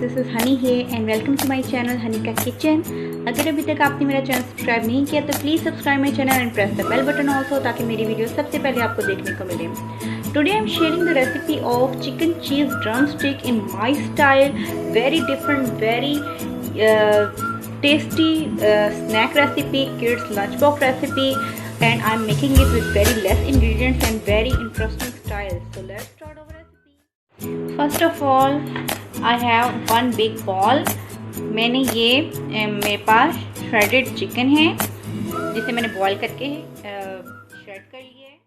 This is Honey है and welcome to my channel Honey का kitchen. अगर अभी तक आपने मेरा चैनल सब्सक्राइब नहीं किया तो please subscribe my channel and press the bell button also, ताकि मेरी वीडियो सबसे पहले आपको देखने को मिले। Today I am sharing the recipe of chicken cheese drumstick in my style. Very different, very tasty snack recipe, kids lunchbox recipe, and I'm making it with very less ingredients and very interesting style. So let's start our recipe. First of all, I have one big bowl. मैंने ये मेरे पास shredded chicken है जिसे मैंने boil करके shred कर लिया है।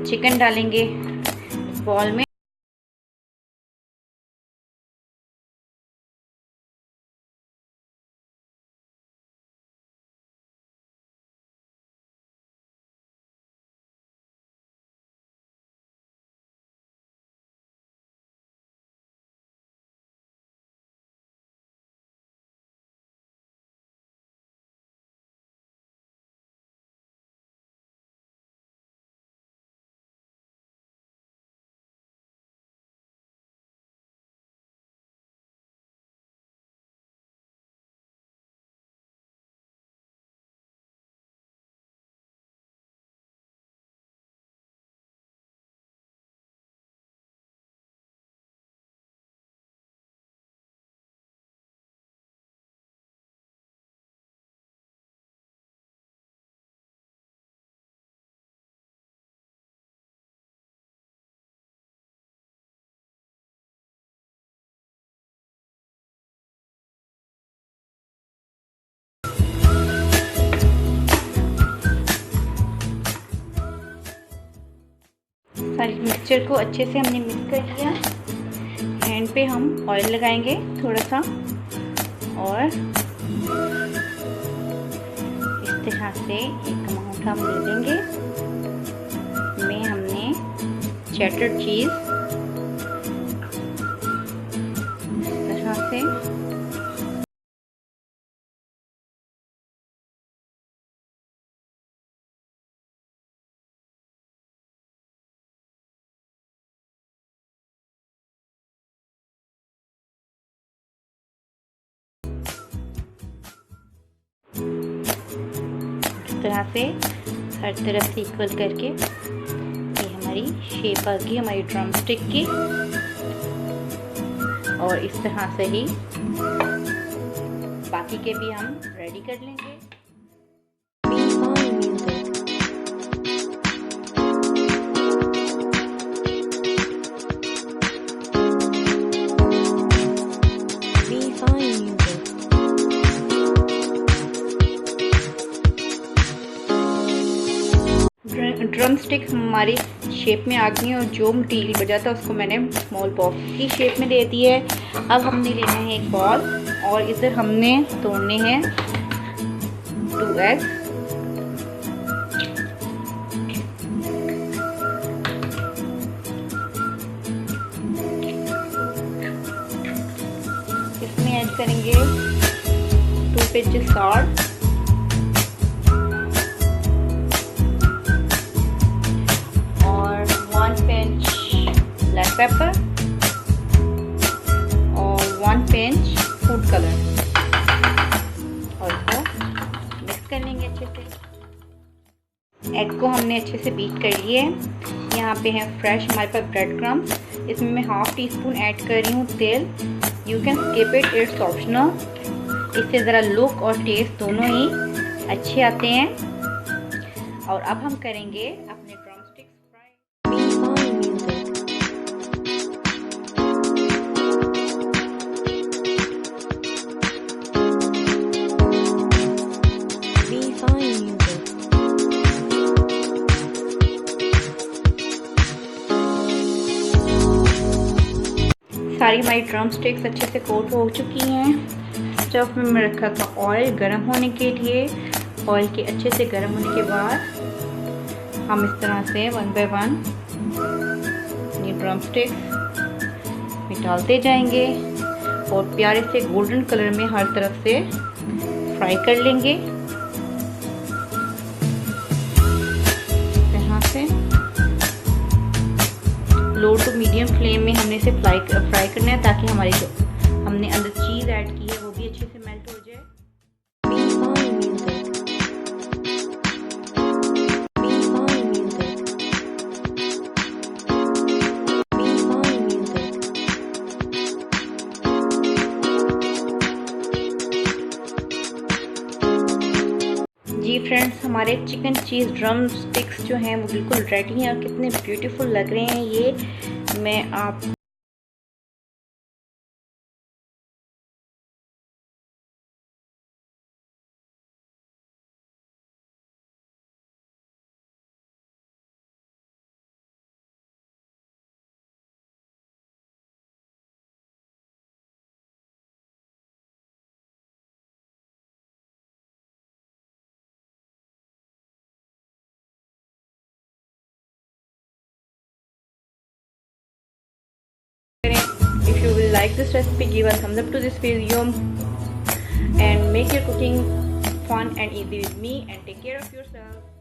चिकन डालेंगे बॉल में। सारी मिक्सचर को अच्छे से हमने मिक्स कर लिया। हैंड पे हम ऑयल लगाएंगे थोड़ा सा और इस तरह से एक अमाउंट हम ले लेंगे। में हमने चेडर चीज़ इस तरह से तरह से हर तरफ से इक्वल करके ये हमारी शेप आ गई हमारी ड्रम स्टिक की। और इस तरह से ही बाकी के भी हम रेडी कर लेंगे। ड्रम स्टिक्स हमारी शेप में आ गई और जो मटीरियल बचा था उसको मैंने स्मॉल बॉक्स की शेप में दे दी है। अब हमने लेना है एक बॉल और इधर हमने तोड़ने हैं 2 एग्स। इसमें ऐड करेंगे 2 पिंचेस सॉल्ट ब्लैक पेपर और 1 पिंच फूड कलर और इसको मिक्स कर लेंगे अच्छे से। एग को हमने अच्छे से बीट कर लिए। यहाँ पे है फ्रेश हमारे पास ब्रेड क्रम्स। इसमें मैं ½ टीस्पून ऐड कर रही हूँ तेल। You can skip it, it's optional. इससे ज़रा लुक और टेस्ट दोनों ही अच्छे आते हैं। और अब हम करेंगे अपने ड्रमस्टिक्स फ्राई। सारी हमारी ड्रम स्टिक्स अच्छे से कोट हो चुकी हैं। स्टव में मैं रखा था ऑयल गर्म होने के लिए। ऑयल के अच्छे से गर्म होने के बाद हम इस तरह से वन बाय वन ये ड्रम स्टिक्स में डालते जाएंगे और प्यारे से गोल्डन कलर में हर तरफ से फ्राई कर लेंगे। यहाँ से लो टू मीडियम फ्लेम में हमने इसे फ्राई करना है ताकि हमारी जो हमने अंदर चीज़ ऐड की है वो भी अच्छे से मेल्ट हो जाए। जी फ्रेंड्स, हमारे चिकन चीज़ ड्रम स्टिक्स जो हैं वो बिल्कुल रेडी हैं और कितने ब्यूटीफुल लग रहे हैं। ये मैं आप if you will like this recipe, give a thumbs up to this video and make your cooking fun and easy with me, and take care of yourself.